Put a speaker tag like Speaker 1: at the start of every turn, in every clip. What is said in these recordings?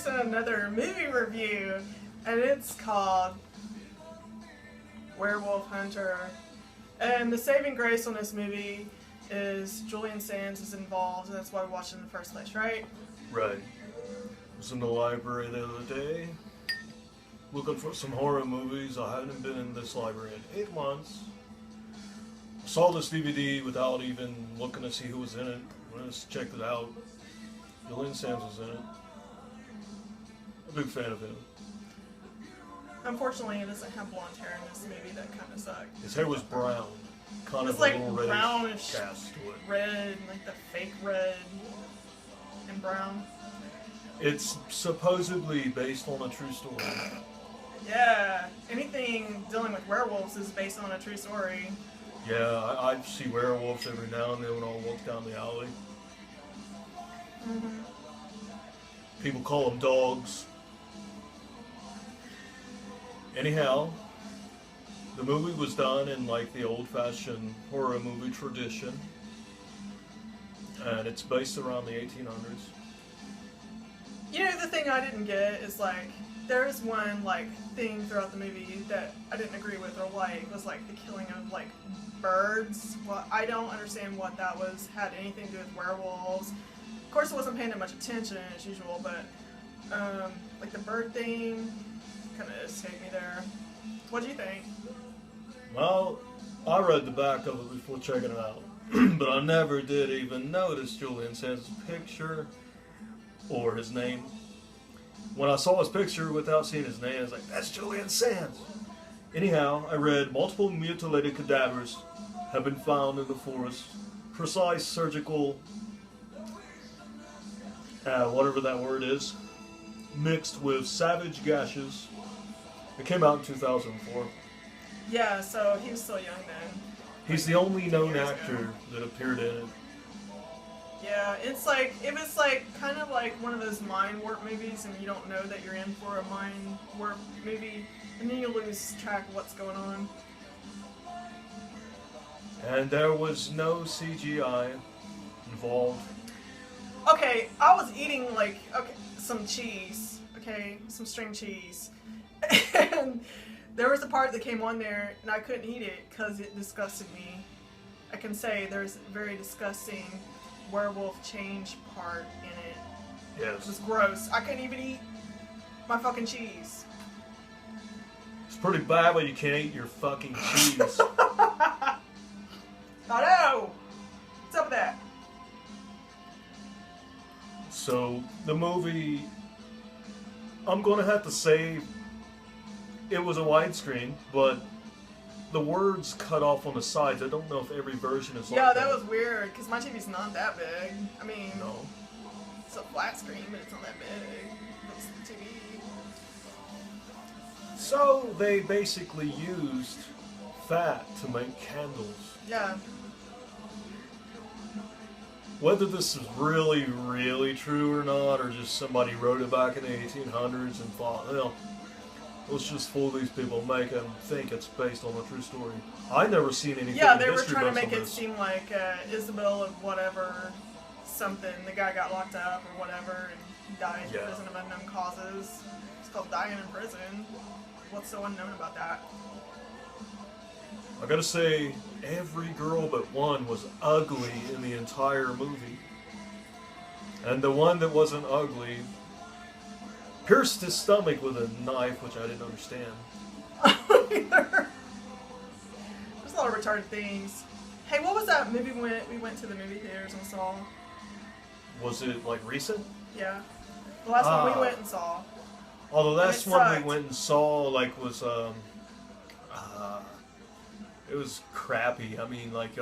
Speaker 1: present another movie review, and it's called Werewolf Hunter. And the saving grace on this movie is Julian Sands is involved, and that's why we watched it in the first place, right?
Speaker 2: Right. I was in the library the other day, looking for some horror movies. I hadn't been in this library in 8 months. Saw this DVD without even looking to see who was in it. I just checked it out. Julian Sands was in it. A big fan of him.
Speaker 1: Unfortunately, he doesn't have blonde hair in this movie. That kind of sucked.
Speaker 2: His hair was brown. Kind
Speaker 1: It was
Speaker 2: of
Speaker 1: like
Speaker 2: a little reddish
Speaker 1: brownish
Speaker 2: cast to it.
Speaker 1: red, like the fake red and brown.
Speaker 2: It's supposedly based on a true story.
Speaker 1: Yeah, anything dealing with werewolves is based on a true story.
Speaker 2: Yeah, I see werewolves every now and then when I walk down the alley.
Speaker 1: Mm-hmm.
Speaker 2: People call them dogs. Anyhow, the movie was done in like the old-fashioned horror movie tradition, and it's based around the 1800s.
Speaker 1: You know, the thing I didn't get is like there's one like thing throughout the movie that I didn't agree with or like was like the killing of like birds. Well, I don't understand what that was had anything to do with werewolves. Of course, I wasn't paying that much attention as usual, but like the bird thing kind of escaped me there. What do you think?
Speaker 2: Well, I read the back of it before checking it out, but I never did even notice Julian Sands' picture or his name. When I saw his picture without seeing his name, I was like, that's Julian Sands. Anyhow, I read multiple mutilated cadavers have been found in the forest. Precise surgical, whatever that word is, mixed with savage gashes. It came out in 2004.
Speaker 1: Yeah, so he was still young then.
Speaker 2: He's the only known
Speaker 1: Years
Speaker 2: actor
Speaker 1: ago.
Speaker 2: that appeared in it.
Speaker 1: Yeah, it's like, it was like, kind of like one of those mind warp movies and you don't know that you're in for a mind warp movie and then you lose track of what's going on.
Speaker 2: And there was no CGI involved.
Speaker 1: Okay, I was eating like, okay, some cheese, okay, some string cheese, and there was a part that came on there and I couldn't eat it because it disgusted me. I can say there's a very disgusting werewolf change part in it.
Speaker 2: Yes.
Speaker 1: It was gross. I couldn't even eat my fucking cheese.
Speaker 2: It's pretty bad when you can't eat your fucking cheese.
Speaker 1: I know! What's up with that?
Speaker 2: So, the movie, I'm going to have to say it was a widescreen, but the words cut off on the sides. I don't know if every version is like
Speaker 1: Yeah, that was weird, because my TV's not that big. I mean,
Speaker 2: No.
Speaker 1: it's a flat screen, but it's not that big. It's the TV.
Speaker 2: So, they basically used fat to make candles.
Speaker 1: Yeah.
Speaker 2: Whether this is really, really true or not, or just somebody wrote it back in the 1800s and thought, well, let's just fool these people, make them think it's based on a true story. I never seen anything
Speaker 1: Yeah,
Speaker 2: in
Speaker 1: they were
Speaker 2: history
Speaker 1: trying to
Speaker 2: based
Speaker 1: make
Speaker 2: on
Speaker 1: it
Speaker 2: this.
Speaker 1: seem like Isabel of whatever, something. The guy got locked up or whatever and died in prison of unknown causes. It's called dying in prison. What's so unknown about that?
Speaker 2: I gotta say, every girl but one was ugly in the entire movie. And the one that wasn't ugly pierced his stomach with a knife, which I didn't understand.
Speaker 1: There's a lot of retarded things. Hey, what was that movie we went to the movie theaters and saw?
Speaker 2: Was it, like, recent?
Speaker 1: Yeah. The last one we went and saw.
Speaker 2: Oh, the last
Speaker 1: it
Speaker 2: one
Speaker 1: sucked.
Speaker 2: we went and saw, like, was, it was crappy. I mean, like,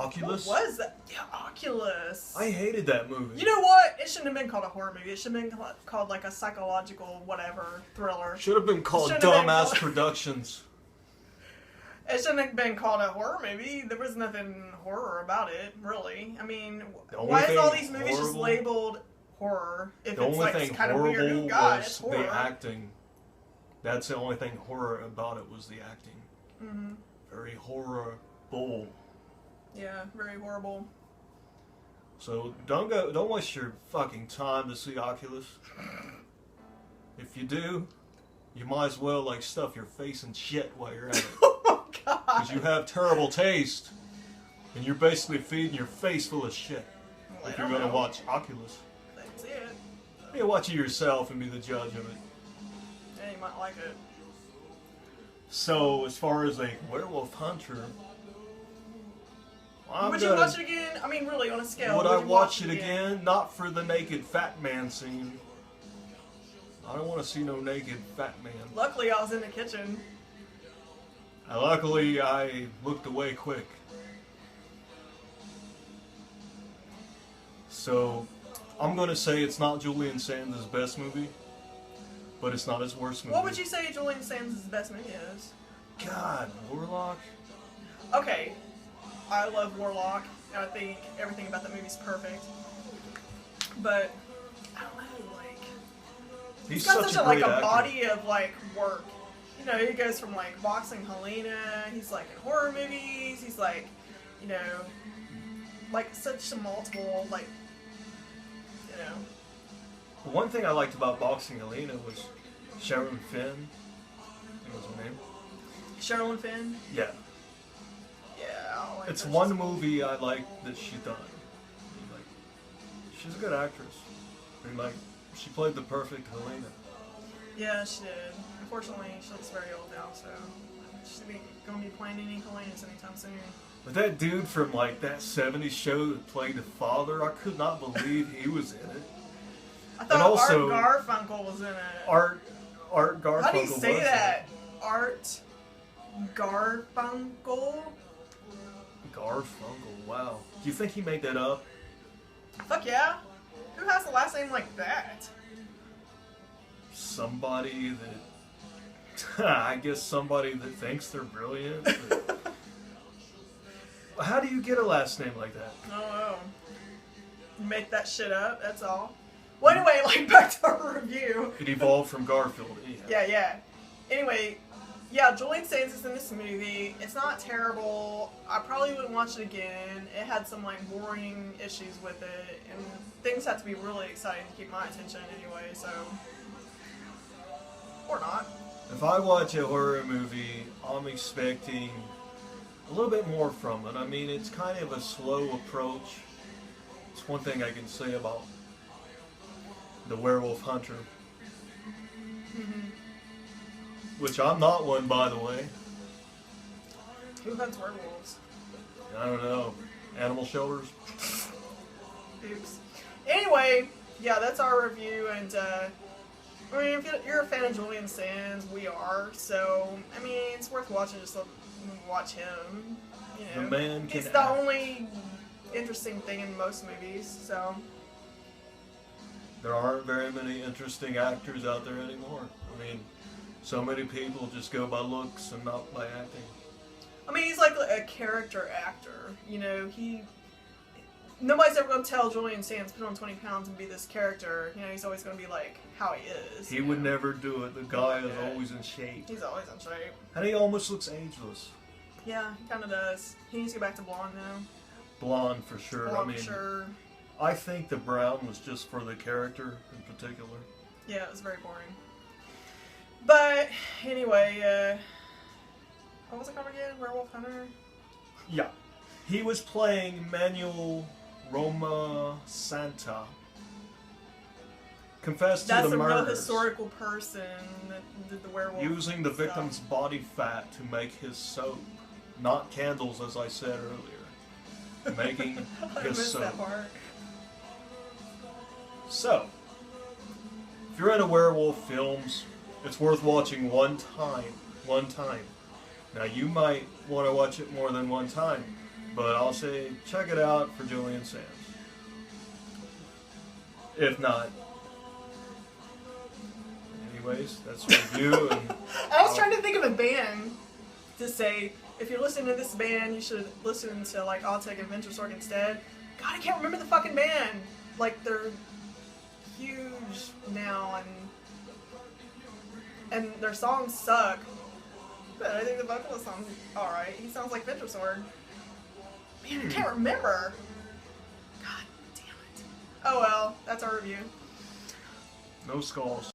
Speaker 2: Oculus?
Speaker 1: What was that? Yeah, Oculus.
Speaker 2: I hated that movie.
Speaker 1: You know what? It shouldn't have been called a horror movie. It should have been called like a psychological whatever thriller.
Speaker 2: Should have been called
Speaker 1: Shouldn't have been
Speaker 2: Dumbass
Speaker 1: called-
Speaker 2: Productions.
Speaker 1: It shouldn't have been called a horror movie. There was nothing horror about it, really. I mean, why is all these movies just labeled horror if
Speaker 2: The
Speaker 1: it's
Speaker 2: only
Speaker 1: like
Speaker 2: thing
Speaker 1: kind of weird?
Speaker 2: horrible
Speaker 1: Oh God, it's
Speaker 2: was
Speaker 1: horror.
Speaker 2: the acting. That's the only thing horror about it was the acting.
Speaker 1: Mm-hmm.
Speaker 2: Very horrible.
Speaker 1: Yeah, very horrible.
Speaker 2: So don't waste your fucking time to see Oculus. If you do, you might as well like stuff your face in shit while you're at it.
Speaker 1: Oh God.
Speaker 2: Because you have terrible taste, and you're basically feeding your face full of shit.
Speaker 1: Well,
Speaker 2: If you're gonna watch Oculus,
Speaker 1: That's it.
Speaker 2: you watch it yourself and be the judge of it.
Speaker 1: Yeah, you might like it.
Speaker 2: So as far as a Werewolf Hunter,
Speaker 1: Would you watch it again? I mean, really, on a scale.
Speaker 2: Would I
Speaker 1: you
Speaker 2: watch it again? Not for the naked fat man scene. I don't want to see no naked fat man.
Speaker 1: Luckily, I was in the kitchen.
Speaker 2: Luckily, I looked away quick. So, I'm going to say it's not Julian Sands' best movie, but it's not his worst movie.
Speaker 1: What would you say Julian Sands' best movie is?
Speaker 2: God, Warlock?
Speaker 1: Okay, I love Warlock. I think everything about that movie's perfect. But I don't know, like
Speaker 2: He's
Speaker 1: got
Speaker 2: such
Speaker 1: such
Speaker 2: a great
Speaker 1: like a
Speaker 2: actor.
Speaker 1: body of like work. You know, he goes from like boxing Helena. He's like in horror movies. He's like, you know, like such a multiple like, you know.
Speaker 2: The one thing I liked about boxing Helena was Sharon Finn. I think was her name.
Speaker 1: Sherilyn Fenn.
Speaker 2: Yeah.
Speaker 1: Yeah, I don't like
Speaker 2: It's
Speaker 1: her.
Speaker 2: one movie I like that she's done. Like, she's a good actress. I mean, like, she played the perfect Helena.
Speaker 1: Yeah, she did. Unfortunately, she looks very old now, so she's gonna be playing any Helenas anytime soon.
Speaker 2: But that dude from like that '70s show that played the father, I could not believe he was in it.
Speaker 1: I thought
Speaker 2: also-
Speaker 1: Art Garfunkel was in it.
Speaker 2: Art Garfunkel.
Speaker 1: How do you say
Speaker 2: was
Speaker 1: that? Art Garfunkel?
Speaker 2: it. Garfunkel. Wow. Do you think he made that up?
Speaker 1: Fuck yeah. Who has a last name like that?
Speaker 2: Somebody that. I guess somebody that thinks they're brilliant. But how do you get a last name like that?
Speaker 1: I don't know. You make that shit up, that's all. Well, anyway, like, back to our review.
Speaker 2: It evolved from Garfield. Anyhow.
Speaker 1: Yeah. Anyway, yeah, Julian Sands is in this movie. It's not terrible. I probably wouldn't watch it again. It had some, like, boring issues with it, and things had to be really exciting to keep my attention anyway, so... Or not.
Speaker 2: If I watch a horror movie, I'm expecting a little bit more from it. I mean, it's kind of a slow approach. It's one thing I can say about the Werewolf Hunter. Which I'm not one, by the way.
Speaker 1: Who hunts werewolves?
Speaker 2: I don't know. Animal shelters?
Speaker 1: Oops. Anyway, yeah, that's our review, and, I mean, if you're a fan of Julian Sands, we are, so, I mean, it's worth watching, just to watch him, you know.
Speaker 2: The man can
Speaker 1: He's the
Speaker 2: act.
Speaker 1: only interesting thing in most movies, so.
Speaker 2: There aren't very many interesting actors out there anymore. I mean, so many people just go by looks and not by acting.
Speaker 1: I mean, he's like a character actor, you know, nobody's ever going to tell Julian Sands put on 20 pounds and be this character, you know, he's always going to be like how he is.
Speaker 2: He would never do it. The guy is always in shape.
Speaker 1: He's always in shape.
Speaker 2: And he almost looks ageless.
Speaker 1: Yeah, he kind of does. He needs to go back to blonde now.
Speaker 2: Blonde for sure.
Speaker 1: Blonde
Speaker 2: I mean,
Speaker 1: for sure.
Speaker 2: I think the brown was just for the character in particular.
Speaker 1: Yeah, it was very boring. But, anyway, what was it called again? Werewolf Hunter?
Speaker 2: Yeah. He was playing Manuel Roma Santa. Confessed to
Speaker 1: That's
Speaker 2: the
Speaker 1: a real
Speaker 2: murders.
Speaker 1: historical person that did the werewolf
Speaker 2: Using the
Speaker 1: stuff.
Speaker 2: victim's body fat to make his soap. Not candles, as I said earlier. Making
Speaker 1: I
Speaker 2: his
Speaker 1: missed
Speaker 2: soap.
Speaker 1: that part.
Speaker 2: So, if you're into werewolf films, it's worth watching one time. One time. Now, you might want to watch it more than one time, but I'll say check it out for Julian Sands. If not. Anyways, that's a review. And
Speaker 1: I was trying to think of a band to say, if you're listening to this band, you should listen to, like, I'll Take Adventure Sword instead. God, I can't remember the fucking band. Like, they're huge now, and their songs suck. But I think the vocalist sounds alright. He sounds like Venture Sword. Man, I can't remember. God Oh well, that's our review.
Speaker 2: No skulls.